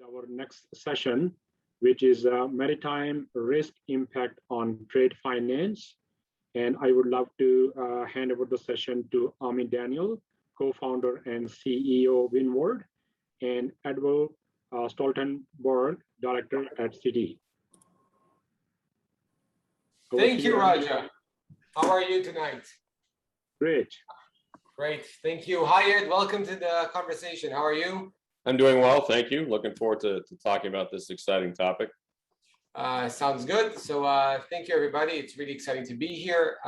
our next session, which is Maritime Risk Impact on Trade Finance. And I would love to hand over the session to Ami Daniel, co-founder and CEO Windward, and Edward Stoltenberg, director at Citi. Thank you, Raja. How are you tonight? Great. Great. Thank you. Hi, Ed. Welcome to the conversation. How are you? I'm doing well. Thank you. Looking forward to talking about this exciting topic. Sounds good. So thank you, everybody. It's really exciting to be here.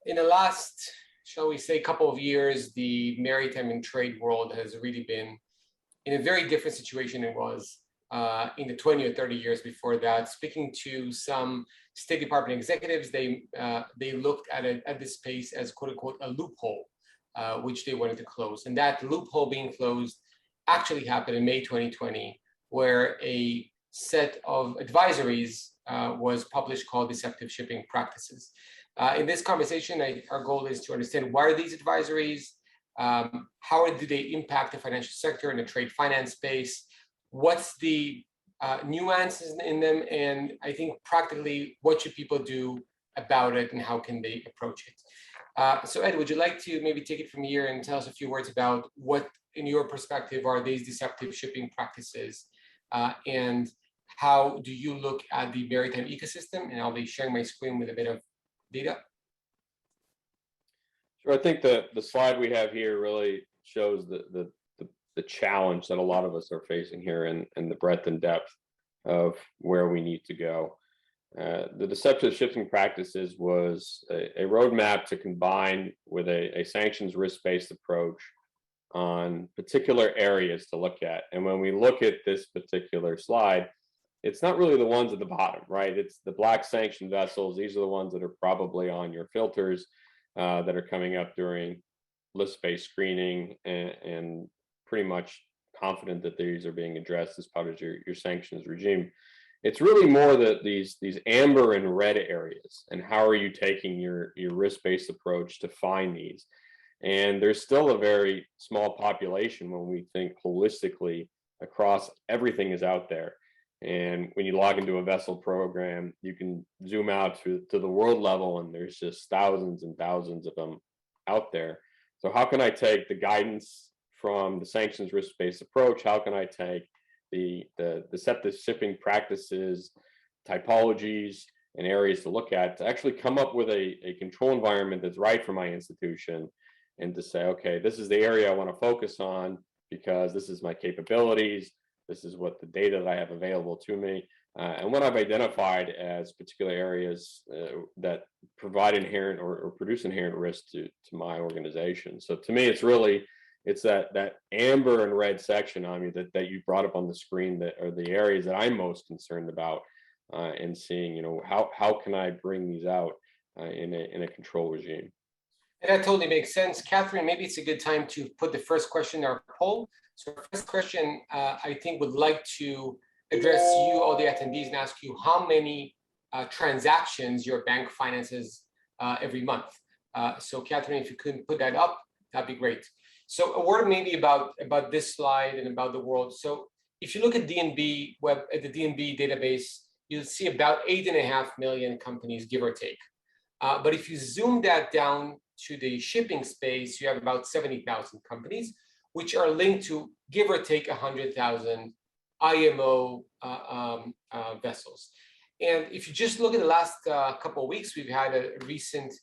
In the last, shall we say, couple of years, the maritime and trade world has really been in a very different situation it was in the 20 or 30 years before that. Speaking to some State Department executives, they looked at this space as "quote unquote" a loophole, which they wanted to close. And that loophole being closed actually happened in May 2020, where a set of advisories was published called Deceptive Shipping Practices. In this conversation, our goal is to understand why are these advisories, how do they impact the financial sector and the trade finance space, what's the nuances in them, and I think practically what should people do about it and how can they approach it. So Ed, would you like to maybe take it from here and tell us a few words about what, in your perspective, are these deceptive shipping practices, and how do you look at the maritime ecosystem? And I'll be sharing my screen with a bit of data. Sure. I think the slide we have here really shows the challenge that a lot of us are facing here and the breadth and depth of where we need to go. The deceptive shipping practices was a roadmap to combine with a sanctions risk-based approach on particular areas to look at. And when we look at this particular slide, it's not really the ones at the bottom, right? It's the black sanctioned vessels. These are the ones that are probably on your filters that are coming up during list-based screening and pretty much confident that these are being addressed as part of your sanctions regime. It's really more that these amber and red areas, and how are you taking your risk-based approach to find these? And there's still a very small population when we think holistically across everything is out there. And when you log into a vessel program, you can zoom out to the world level, and there's just thousands and thousands of them out there. So how can I take the guidance from the sanctions risk-based approach? How can I take the deceptive shipping practices, typologies, and areas to look at to actually come up with a control environment that's right for my institution, and to say, okay, this is the area I want to focus on because this is my capabilities, this is what the data that I have available to me, and what I've identified as particular areas that provide inherent or produce inherent risk to my organization. So to me, it's that amber and red section, Ami, that you brought up on the screen that are the areas that I'm most concerned about, and seeing, how can I bring these out in a control regime. And that totally makes sense. Catherine, maybe it's a good time to put the first question in our poll. So our first question, I think, would like to address you, all the attendees, and ask you how many transactions your bank finances every month. So Catherine, if you could put that up, that'd be great. So a word maybe about this slide and about the world. So if you look at DNB at the DNB database, you'll see about 8.5 million companies, give or take. But if you zoom that down to the shipping space, you have about 70,000 companies, which are linked to, give or take, 100,000 IMO vessels. And if you just look at the last couple of weeks, we've had a recent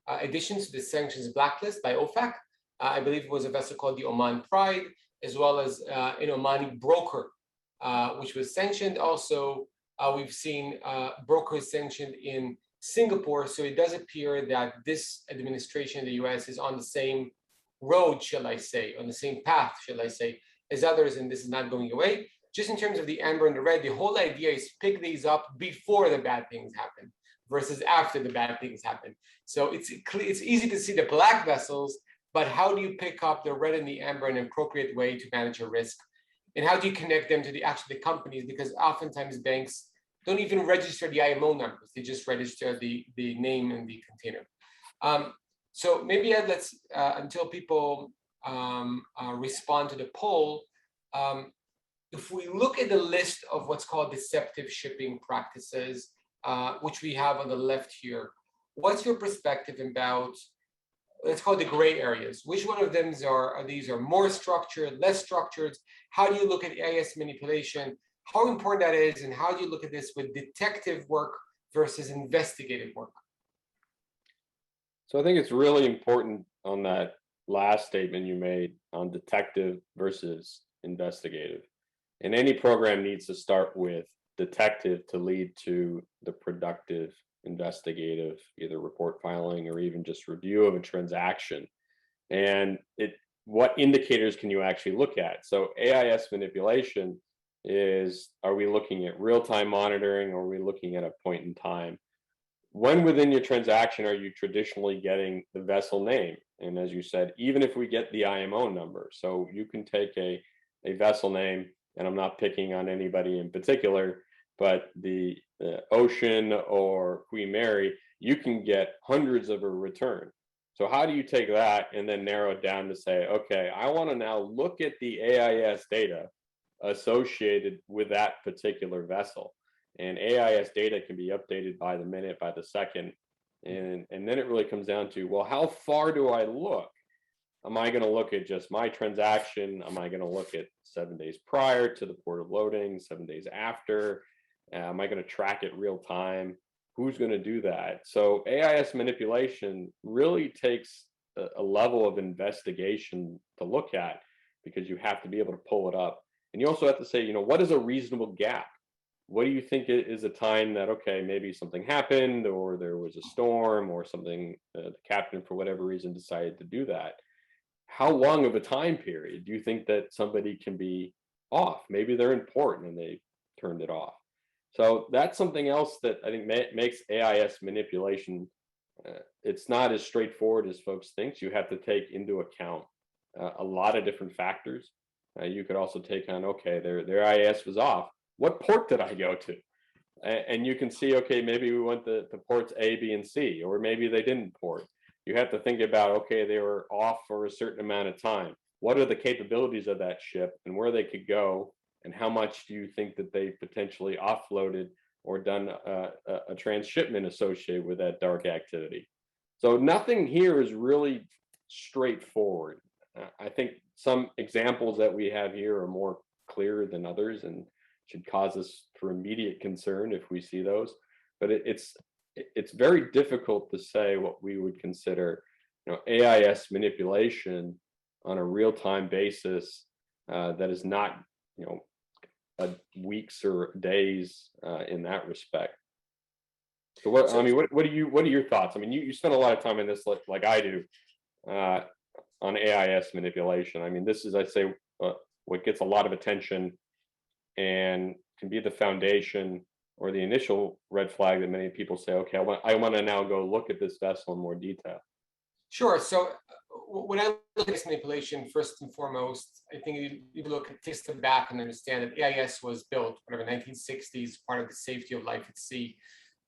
addition to the sanctions blacklist by OFAC. I believe it was a vessel called the Oman Pride, as well as an Omani broker, which was sanctioned. Also, we've seen brokers sanctioned in Singapore. So it does appear that this administration in the US is on the same road, shall I say, on the same path, shall I say, as others, and this is not going away. Just in terms of the amber and the red, the whole idea is pick these up before the bad things happen versus after the bad things happen. So it's easy to see the black vessels, but how do you pick up the red and the amber in an appropriate way to manage your risk? And how do you connect them to the companies? Because oftentimes banks don't even register the IMO numbers. They just register the name and the container. So maybe let's, until people respond to the poll, if we look at the list of what's called deceptive shipping practices, which we have on the left here, what's your perspective about, let's call it the gray areas? Which one of them are these are more structured, less structured? How do you look at AIS manipulation? How important that is, and how do you look at this with detective work versus investigative work? So I think it's really important on that last statement you made on detective versus investigative. And any program needs to start with detective to lead to the productive investigative, either report filing or even just review of a transaction. And what indicators can you actually look at? So AIS manipulation is, are we looking at real-time monitoring, or are we looking at a point in time? When within your transaction are you traditionally getting the vessel name? And as you said, even if we get the IMO number, so you can take a vessel name, and I'm not picking on anybody in particular, but the Ocean or Queen Mary, you can get hundreds of a return. So how do you take that and then narrow it down to say, okay, I want to now look at the AIS data associated with that particular vessel. And AIS data can be updated by the minute, by the second. And then it really comes down to, well, how far do I look? Am I going to look at just my transaction? Am I going to look at 7 days prior to the port of loading, 7 days after? Am I going to track it real time? Who's going to do that? So AIS manipulation really takes a level of investigation to look at, because you have to be able to pull it up. And you also have to say, you know, what is a reasonable gap? What do you think is a time that, okay, maybe something happened, or there was a storm, or something, the captain for whatever reason decided to do that? How long of a time period do you think that somebody can be off? Maybe they're in port and they turned it off. So that's something else that I think makes AIS manipulation, it's not as straightforward as folks think. You have to take into account a lot of different factors. You could also take on, okay, their AIS was off. What port did I go to? And you can see, okay, maybe we went to ports A, B, and C, or maybe they didn't port. You have to think about, okay, they were off for a certain amount of time. What are the capabilities of that ship and where they could go? And how much do you think that they potentially offloaded or done a transshipment associated with that dark activity? So nothing here is really straightforward. I think some examples that we have here are more clear than others and should cause us for immediate concern if we see those. But it's very difficult to say what we would consider, you know, AIS manipulation on a real-time basis that is not, you know, weeks or days in that respect. So what I mean, what are your thoughts? I mean, you spend a lot of time in this, like I do, on AIS manipulation. I mean, this is, I'd say, what gets a lot of attention and can be the foundation or the initial red flag that many people say, okay, I want to now go look at this vessel in more detail. Sure. So when I look at manipulation, first and foremost, I think you look at, take a step back and understand that AIS was built, whatever, 1960s, part of the Safety of Life at Sea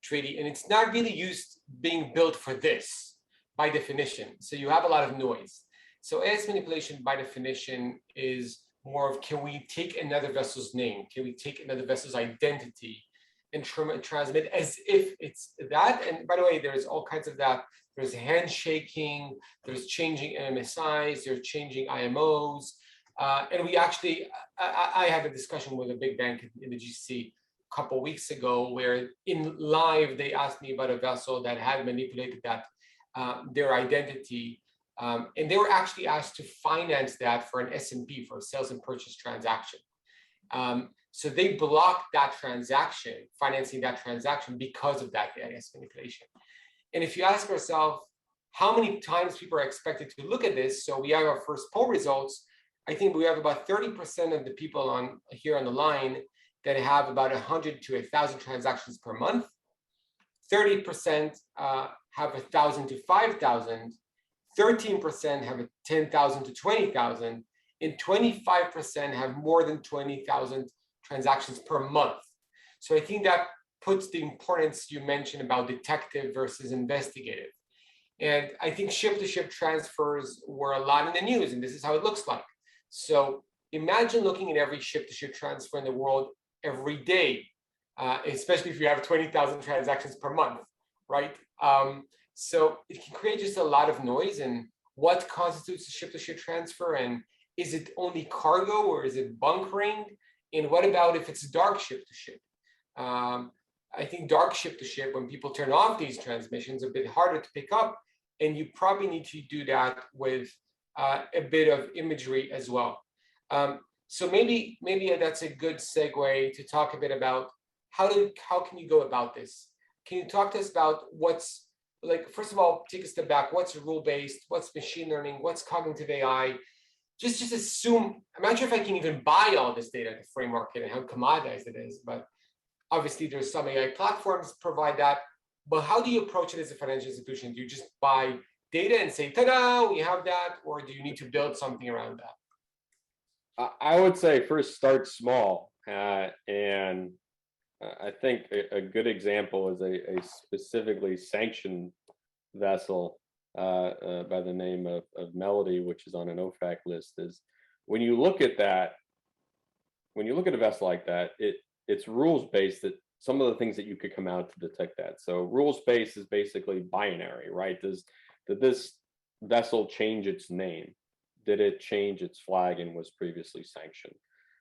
Treaty, and it's not really being built for this by definition. So you have a lot of noise. So AIS manipulation by definition is more of, can we take another vessel's name? Can we take another vessel's identity and transmit as if it's that? And by the way, there's all kinds of that. There's handshaking, there's changing MMSIs, there's changing IMOs. And we actually, I had a discussion with a big bank in the GC a couple of weeks ago, where in live, they asked me about a vessel that had manipulated that, their identity. And they were actually asked to finance that for an S&P, for a sales and purchase transaction. So they blocked that transaction, financing that transaction, because of that AIS manipulation. And if you ask yourself, how many times people are expected to look at this? So we have our first poll results. I think we have about 30% of the people on here on the line that have about 100 to 1,000 transactions per month. 30% have 1,000 to 5,000. 13% have 10,000 to 20,000, and 25% have more than 20,000 transactions per month. So I think that puts the importance you mentioned about detective versus investigative. And I think ship-to-ship transfers were a lot in the news, and this is how it looks like. So imagine looking at every ship-to-ship transfer in the world every day, especially if you have 20,000 transactions per month, right? So it can create just a lot of noise. And what constitutes a ship-to-ship transfer? And is it only cargo or is it bunkering? And what about if it's dark ship-to-ship? I think dark ship-to-ship, when people turn off these transmissions, a bit harder to pick up. And you probably need to do that with a bit of imagery as well. So maybe that's a good segue to talk a bit about how can you go about this? Can you talk to us about what's, like, first of all, take a step back. What's rule-based? What's machine learning? What's cognitive AI? Just assume, I'm not sure if I can even buy all this data at the free market and how commoditized it is, but obviously there's some AI platforms provide that. But how do you approach it as a financial institution? Do you just buy data and say, ta-da, we have that? Or do you need to build something around that? I would say first start small. And I think a good example is a specifically sanctioned vessel by the name of Melody, which is on an OFAC list. Is when you look at that, when you look at a vessel like that, it's rules based. That some of the things that you could come out to detect that. So rules based is basically binary, right? Did this vessel change its name? Did it change its flag and was previously sanctioned?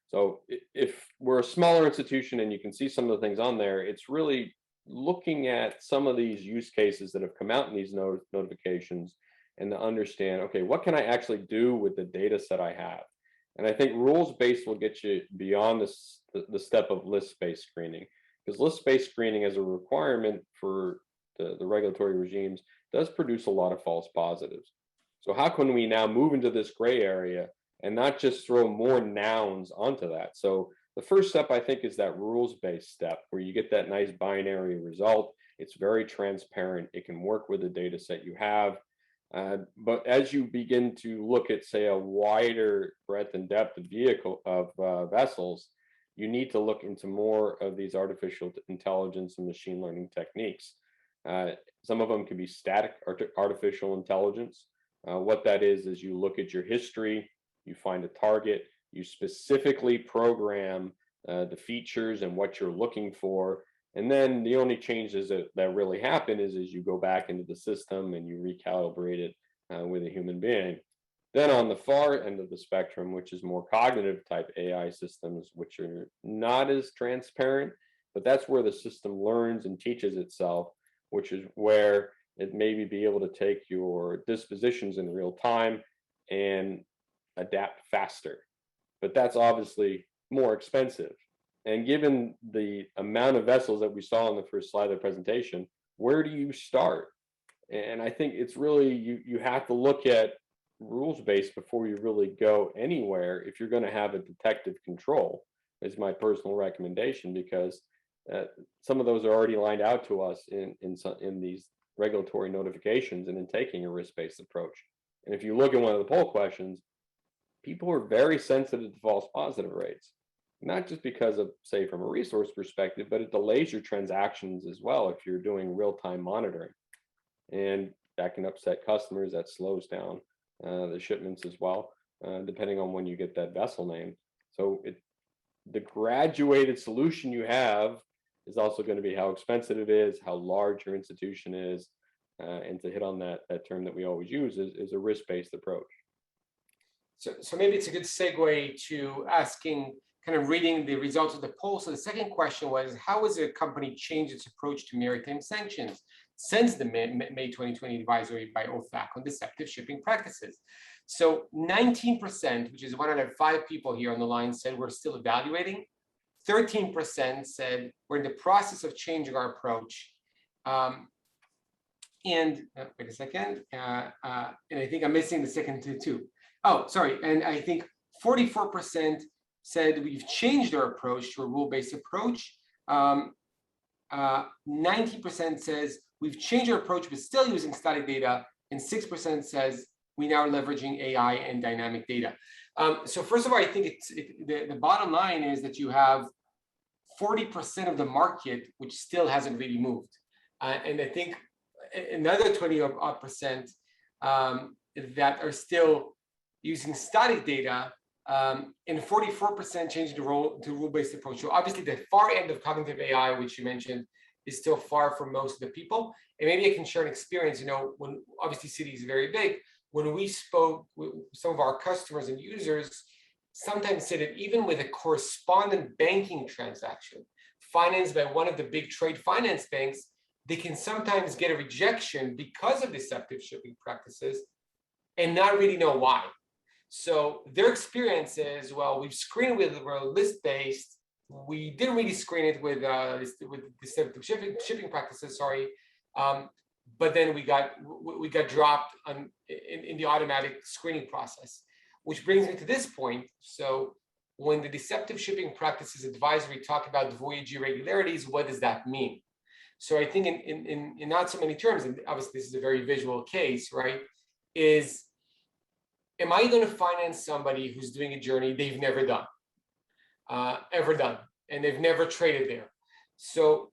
So if we're a smaller institution and you can see some of the things on there, it's really looking at some of these use cases that have come out in these notifications and to understand, okay, what can I actually do with the data set I have? And I think rules-based will get you beyond the step of list-based screening, because list-based screening as a requirement for the regulatory regimes does produce a lot of false positives. So how can we now move into this gray area and not just throw more nouns onto that? So the first step, I think, is that rules-based step where you get that nice binary result. It's very transparent. It can work with the data set you have. But as you begin to look at, say, a wider breadth and depth of vessels, you need to look into more of these artificial intelligence and machine learning techniques. Some of them can be static artificial intelligence. What that is you look at your history, you find a target, you specifically program the features and what you're looking for. And then the only changes that really happen is you go back into the system and you recalibrate it with a human being. Then on the far end of the spectrum, which is more cognitive type AI systems, which are not as transparent, but that's where the system learns and teaches itself, which is where it maybe be able to take your dispositions in real time and adapt faster. But that's obviously more expensive. And given the amount of vessels that we saw on the first slide of the presentation, where do you start? And I think it's really, you have to look at rules-based before you really go anywhere if you're going to have a detective control, is my personal recommendation, because some of those are already lined out to us in these regulatory notifications and in taking a risk-based approach. And if you look at one of the poll questions, people are very sensitive to false positive rates, not just because of, say, from a resource perspective, but it delays your transactions as well if you're doing real-time monitoring. And that can upset customers, that slows down the shipments as well, depending on when you get that vessel name. So the graduated solution you have is also going to be how expensive it is, how large your institution is, and to hit on that term that we always use is a risk-based approach. So maybe it's a good segue to asking, kind of reading the results of the poll. So the second question was, how has a company changed its approach to maritime sanctions since the May 2020 advisory by OFAC on deceptive shipping practices? So 19%, which is 1 out of 5 people here on the line, said we're still evaluating. 13% said we're in the process of changing our approach. And wait a second, and I think I'm missing the second two. Oh, sorry, and I think 44% said we've changed our approach to a rule-based approach. 90% says we've changed our approach but still using static data, and 6% says we now are leveraging AI and dynamic data. So first of all, I think the bottom line is that you have 40% of the market which still hasn't really moved. And I think another 20% that are still using static data, and 44% changing to rule-based approach. So obviously the far end of cognitive AI, which you mentioned, is still far from most of the people. And maybe I can share an experience, when obviously Citi is very big, when we spoke with some of our customers and users, sometimes said that even with a correspondent banking transaction financed by one of the big trade finance banks, they can sometimes get a rejection because of deceptive shipping practices and not really know why. So their experience is, well, we've screened with list-based. We didn't really screen it with deceptive shipping practices, sorry. But then we got dropped in the automatic screening process, which brings me to this point. So when the deceptive shipping practices advisory talk about voyage irregularities, what does that mean? So I think in not so many terms, and obviously this is a very visual case, right, is, am I going to finance somebody who's doing a journey they've never done, ever done, and they've never traded there? So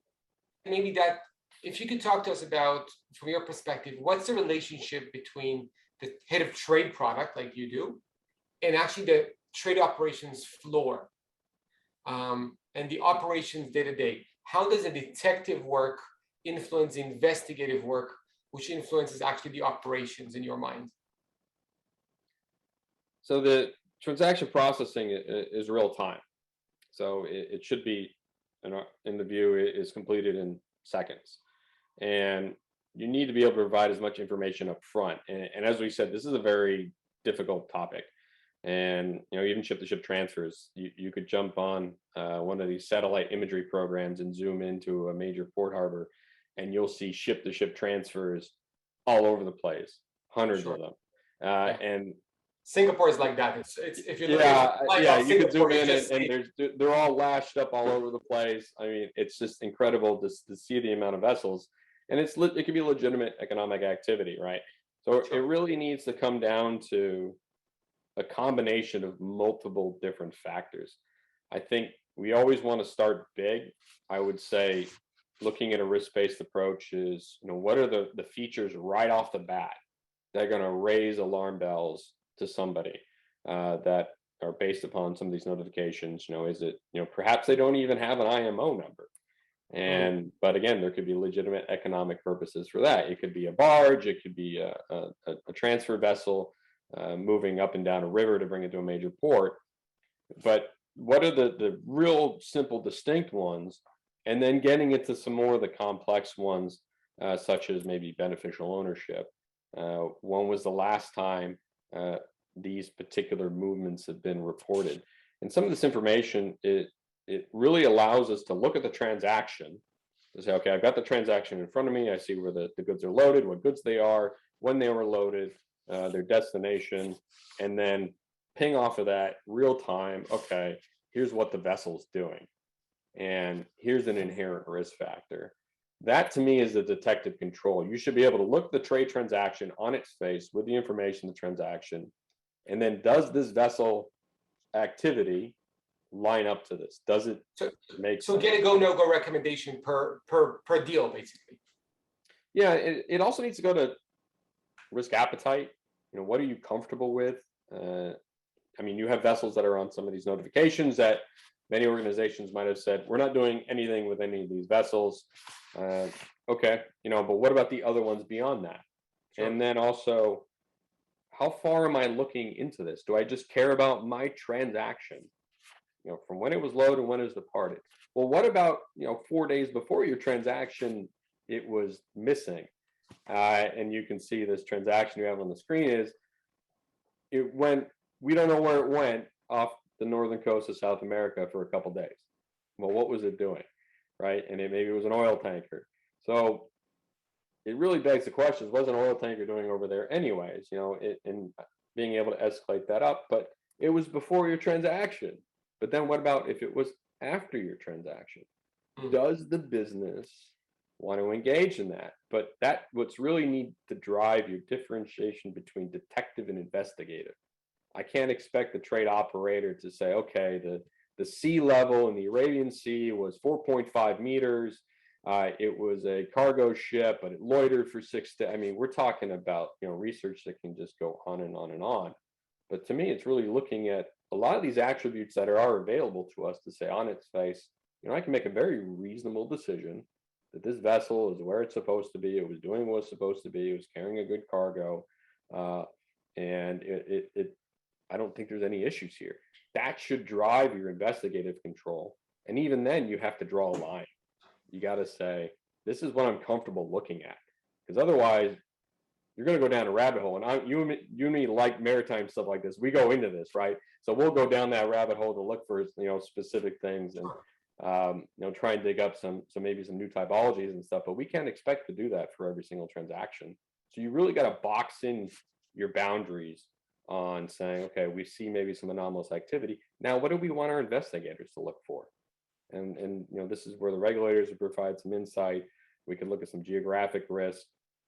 maybe that, if you could talk to us about, from your perspective, what's the relationship between the head of trade product, like you do, and actually the trade operations floor, and the operations day-to-day? How does the detective work influence investigative work, which influences actually the operations in your mind? So the transaction processing is real time. So it should be, in the view, is completed in seconds. And you need to be able to provide as much information up front. And as we said, this is a very difficult topic. And even ship-to-ship transfers, you could jump on one of these satellite imagery programs and zoom into a major port harbor, and you'll see ship-to-ship transfers all over the place, hundreds of them. And Singapore is like that. It's if you look you could zoom in and they're all lashed up all over the place. I mean, it's just incredible to see the amount of vessels, and it can be legitimate economic activity, right? So it really needs to come down to a combination of multiple different factors. I think we always want to start big. I would say looking at a risk-based approach is, what are the features right off the bat that are going to raise alarm bells to somebody that are based upon some of these notifications? Is it, perhaps they don't even have an IMO number. But again, there could be legitimate economic purposes for that. It could be a barge, it could be a transfer vessel moving up and down a river to bring it to a major port. But what are the real simple, distinct ones? And then getting into some more of the complex ones, such as maybe beneficial ownership. When was the last time these particular movements have been reported? And some of this information, it really allows us to look at the transaction to say, okay, I've got the transaction in front of me. I see where the goods are loaded, what goods they are, when they were loaded, their destination, and then ping off of that real time. Okay, here's what the vessel's doing, and here's an inherent risk factor. That to me is the detective control. You should be able to look at the trade transaction on its face with the information, the transaction, and then does this vessel activity line up to this? Does it make sense? Get a go, no go recommendation per deal, basically. Yeah, it also needs to go to risk appetite. What are you comfortable with? I mean, you have vessels that are on some of these notifications that many organizations might have said, we're not doing anything with any of these vessels. Okay, but what about the other ones beyond that? Sure. And then also, how far am I looking into this? Do I just care about my transaction, from when it was loaded and when it was departed? Well, what about, 4 days before your transaction, it was missing? And you can see this transaction you have on the screen is, it went, we don't know where it went, off the northern coast of South America for a couple of days. Well, what was it doing, right? And maybe it was an oil tanker. So it really begs the question, what's an oil tanker doing over there anyways? And being able to escalate that up, but it was before your transaction. But then what about if it was after your transaction? Does the business want to engage in that? But what's really need to drive your differentiation between detective and investigative. I can't expect the trade operator to say, okay, the sea level in the Arabian Sea was 4.5 meters. It was a cargo ship, but it loitered for 6 days. I mean, we're talking about research that can just go on and on and on. But to me, it's really looking at a lot of these attributes that are available to us to say on its face, I can make a very reasonable decision that this vessel is where it's supposed to be. It was doing what it's supposed to be. It was carrying a good cargo. And I don't think there's any issues here. That should drive your investigative control. And even then, you have to draw a line. You got to say, this is what I'm comfortable looking at. Because otherwise, you're going to go down a rabbit hole. And you and me like maritime stuff like this. We go into this, right? So we'll go down that rabbit hole to look for, specific things and, try and dig up maybe some new typologies and stuff. But we can't expect to do that for every single transaction. So you really got to box in your boundaries on saying, okay, we see maybe some anomalous activity. Now, what do we want our investigators to look for? And this is where the regulators would provide some insight. We can look at some geographic risk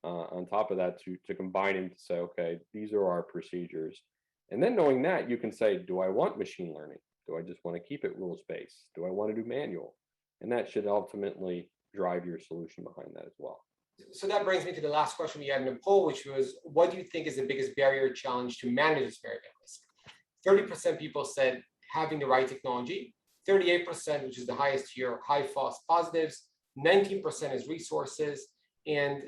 on top of that to combine them to say, okay, these are our procedures. And then knowing that, you can say, do I want machine learning? Do I just want to keep it rules-based? Do I want to do manual? And that should ultimately drive your solution behind that as well. So that brings me to the last question we had in the poll, which was, what do you think is the biggest barrier challenge to manage this maritime risk? 30% people said having the right technology, 38%, which is the highest here, high false positives, 19% is resources, and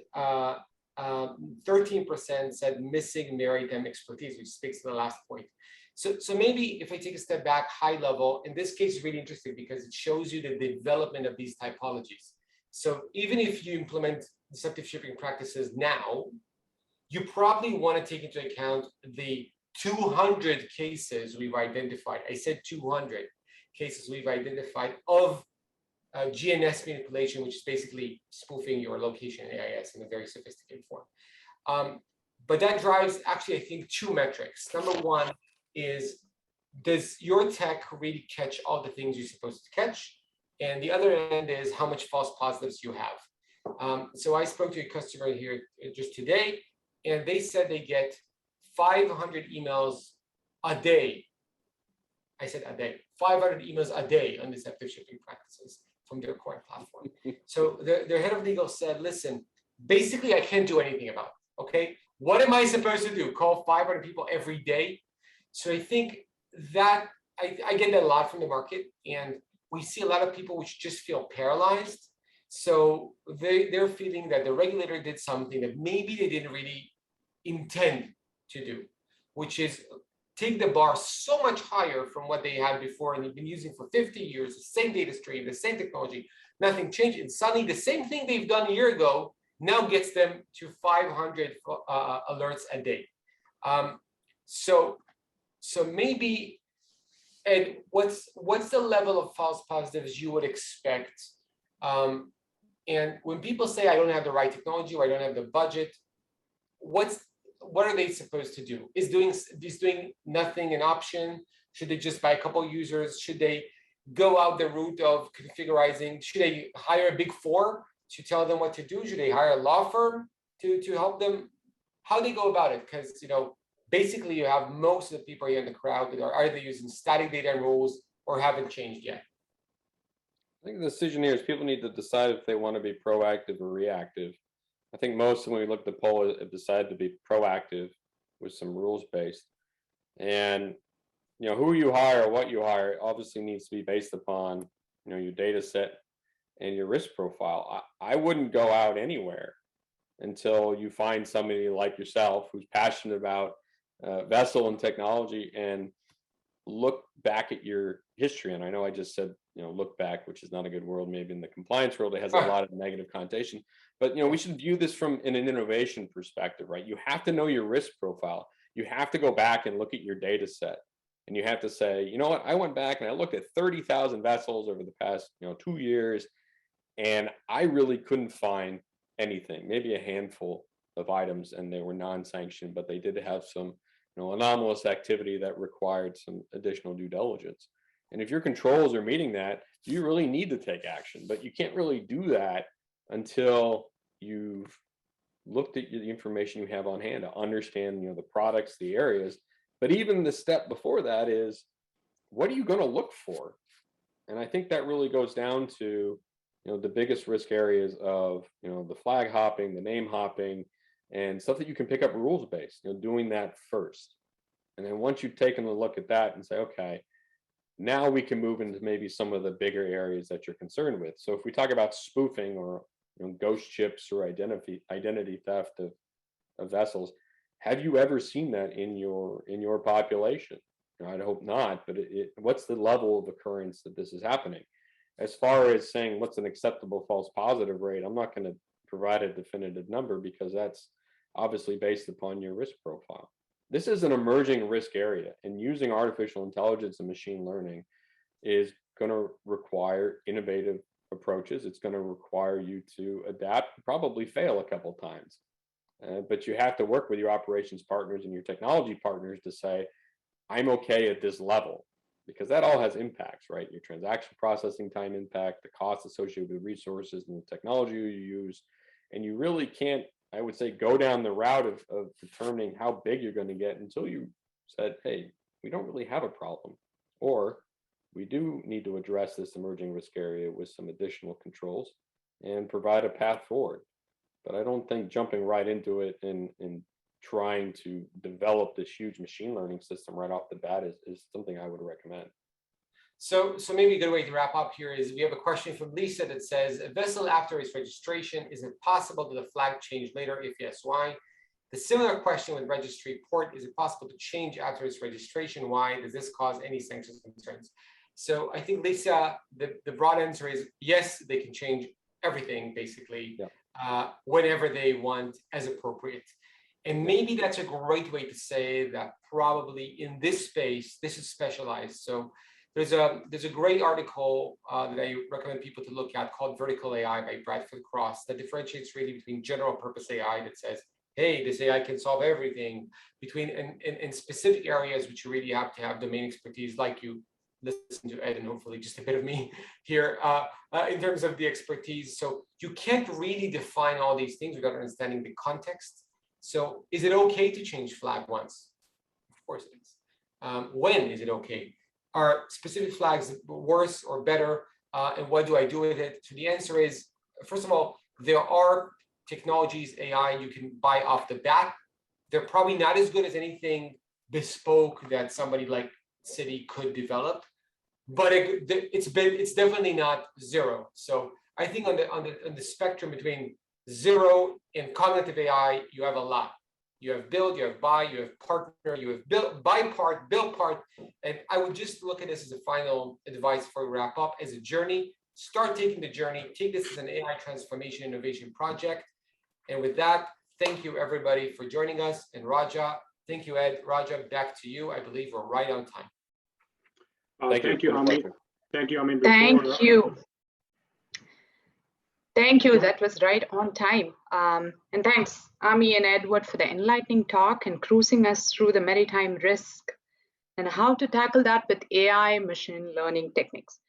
13% said missing maritime expertise, which speaks to the last point. So maybe if I take a step back, high level, in this case, is really interesting because it shows you the development of these typologies. So even if you implement deceptive shipping practices now, you probably want to take into account the 200 cases we've identified. I said 200 cases we've identified of GNS manipulation, which is basically spoofing your location in AIS in a very sophisticated form. But that drives actually, I think, two metrics. Number one is, does your tech really catch all the things you're supposed to catch? And the other end is how much false positives you have. So I spoke to a customer here just today, and they said they get 500 emails a day. I said a day, 500 emails a day on deceptive shipping practices from their core platform. So their head of legal said, listen, basically I can't do anything about it, okay? What am I supposed to do? Call 500 people every day? So I think that, I get that a lot from the market, and we see a lot of people which just feel paralyzed. So they're feeling that the regulator did something that maybe they didn't really intend to do, which is take the bar so much higher from what they had before and they've been using for 50 years, the same data stream, the same technology, nothing changed. And suddenly the same thing they've done a year ago now gets them to 500 alerts a day. So maybe, Ed, what's the level of false positives you would expect? And when people say I don't have the right technology or I don't have the budget, what are they supposed to do? Is doing nothing an option? Should they just buy a couple of users? Should they go out the route of configurizing? Should they hire a big four to tell them what to do? Should they hire a law firm to help them? How do they go about it? Because basically you have most of the people here in the crowd that are either using static data and rules or haven't changed yet. I think the decision here is people need to decide if they want to be proactive or reactive. I think most, when we look at the poll, have decided to be proactive with some rules-based. And, who you hire, what you hire, obviously needs to be based upon, your data set and your risk profile. I wouldn't go out anywhere until you find somebody like yourself who's passionate about vessel and technology and look back at your history. And I know I just said, look back, which is not a good word. Maybe in the compliance world, it has a lot of negative connotation. But, we should view this from an innovation perspective, right? You have to know your risk profile. You have to go back and look at your data set. And you have to say, you know what, I went back and I looked at 30,000 vessels over the past, 2 years, and I really couldn't find anything, maybe a handful of items, and they were non-sanctioned, but they did have some anomalous activity that required some additional due diligence. And if your controls are meeting that, you really need to take action. But you can't really do that until you've looked at the information you have on hand to understand the products, the areas. But even the step before that is, what are you going to look for? And I think that really goes down to the biggest risk areas of the flag hopping, the name hopping, and stuff that you can pick up rules based. Doing that first. And then once you've taken a look at that and say, okay, now we can move into maybe some of the bigger areas that you're concerned with. So if we talk about spoofing or ghost ships or identity theft of vessels, have you ever seen that in your population? I'd hope not, but what's the level of occurrence that this is happening? As far as saying what's an acceptable false positive rate, I'm not going to provide a definitive number because that's obviously based upon your risk profile. This is an emerging risk area, and using artificial intelligence and machine learning is going to require innovative approaches. It's going to require you to adapt, probably fail a couple times. But you have to work with your operations partners and your technology partners to say, I'm okay at this level, because that all has impacts, right? Your transaction processing time impact, the costs associated with resources and the technology you use. And you really can't, I would say, go down the route of determining how big you're going to get until you said, hey, we don't really have a problem, or we do need to address this emerging risk area with some additional controls and provide a path forward. But I don't think jumping right into it and trying to develop this huge machine learning system right off the bat is something I would recommend. So maybe a good way to wrap up here is we have a question from Lisa that says, a vessel after its registration, is it possible that the flag change later? If yes, why? The similar question with registry port, is it possible to change after its registration? Why? Does this cause any sanctions concerns? So I think, Lisa, the broad answer is yes, they can change everything basically, whenever they want as appropriate. And maybe that's a great way to say that probably in this space, this is specialized. So there's a great article that I recommend people to look at called Vertical AI by Bradford Cross that differentiates really between general purpose AI that says, hey, this AI can solve everything, between and specific areas which you really have to have domain expertise, like you listen to Ed and hopefully just a bit of me here in terms of the expertise. So you can't really define all these things without understanding the context. So is it okay to change flag once? Of course it is. When is it okay? Are specific flags worse or better? And what do I do with it? So the answer is, first of all, there are technologies, AI, you can buy off the bat. They're probably not as good as anything bespoke that somebody like Citi could develop, but it's definitely not zero. So I think on the spectrum between zero and cognitive AI, you have a lot. You have build, you have buy, you have partner, you have build, buy part, build part. And I would just look at this as a final advice for a wrap up, as a journey. Start taking the journey. Take this as an AI transformation innovation project. And with that, thank you everybody for joining us. And Raja, thank you, Ed. Raja, back to you. I believe we're right on time. Thank you, Amit. Thank you, Amit. Thank you. Thank you. That was right on time. And thanks, Ami and Edward, for the enlightening talk and cruising us through the maritime risk and how to tackle that with AI machine learning techniques.